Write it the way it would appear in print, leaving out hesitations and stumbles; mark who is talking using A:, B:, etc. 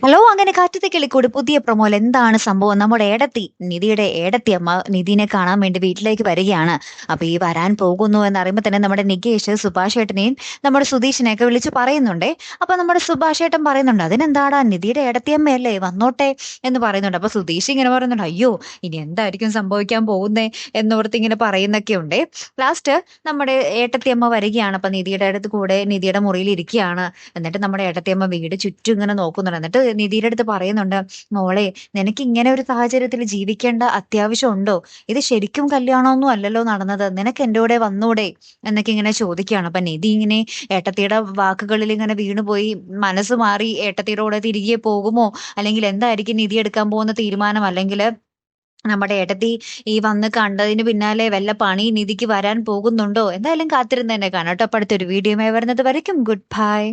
A: Hello അങ്ങനെ കാറ്റത്തെ കിളിക്കൂട് പുതിയ പ്രൊമോയിൽ എന്താണ് സംഭവം? നമ്മുടെ നിധിയുടെ ഏടത്തി അമ്മ നിധിനെ കാണാൻ വേണ്ടി വീട്ടിലേക്ക് വരികയാണ്. അപ്പൊ ഈ വരാൻ പോകുന്നു എന്നറിയുമ്പോൾ തന്നെ നമ്മുടെ നികേഷ് സുഭാഷ് ഏട്ടനെയും നമ്മുടെ സുധീഷിനെയൊക്കെ വിളിച്ച് പറയുന്നുണ്ടേ. അപ്പൊ നമ്മുടെ സുഭാഷ് ഏട്ടൻ പറയുന്നുണ്ട്, അതിനെന്താടാ നിധിയുടെ ഏടത്തിയമ്മയല്ലേ വന്നോട്ടെ എന്ന് പറയുന്നുണ്ട്. അപ്പൊ സുധീഷ് ഇങ്ങനെ പറയുന്നുണ്ട്, അയ്യോ ഇനി എന്തായിരിക്കും സംഭവിക്കാൻ പോകുന്നേ എന്നോർത്ത് ഇങ്ങനെ പറയുന്നൊക്കെ ഉണ്ടേ. ലാസ്റ്റ് നമ്മുടെ ഏട്ടത്തിയമ്മ വരികയാണ്. അപ്പൊ നിധിയുടെ അടുത്ത് കൂടെ നിധിയുടെ മുറിയിൽ ഇരിക്കുകയാണ്. എന്നിട്ട് നമ്മുടെ ഏട്ടത്തിയമ്മ വീട് ചുറ്റും ഇങ്ങനെ നോക്കുന്നുണ്ട്. എന്നിട്ട് നിധിയുടെ അടുത്ത് പറയുന്നുണ്ട്, മോളെ നിനക്ക് ഇങ്ങനെ ഒരു സാഹചര്യത്തിൽ ജീവിക്കേണ്ട അത്യാവശ്യം ഉണ്ടോ? ഇത് ശരിക്കും കല്യാണമൊന്നും അല്ലല്ലോ നടന്നത്, നിനക്ക് എൻ്റെ കൂടെ വന്നൂടെ എന്നൊക്കെ ഇങ്ങനെ ചോദിക്കുകയാണ്. അപ്പൊ നിധി ഇങ്ങനെ ഏട്ടത്തിയുടെ വാക്കുകളിൽ ഇങ്ങനെ വീണുപോയി. മനസ്സ് മാറി ഏട്ടത്തിയുടെ കൂടെ തിരികെ പോകുമോ, അല്ലെങ്കിൽ എന്തായിരിക്കും നിധി എടുക്കാൻ പോകുന്ന തീരുമാനം, അല്ലെങ്കിൽ നമ്മുടെ ഏട്ടത്തി ഈ വന്ന് കണ്ടതിന് പിന്നാലെ വല്ല പണി നിധിക്ക് വരാൻ പോകുന്നുണ്ടോ? എന്തായാലും കാത്തിരുന്ന് തന്നെ കാണാം കേട്ടോ. അപ്പൊ അടുത്തൊരു വീഡിയോ വരുന്നത് വരയ്ക്കും ഗുഡ് ബൈ.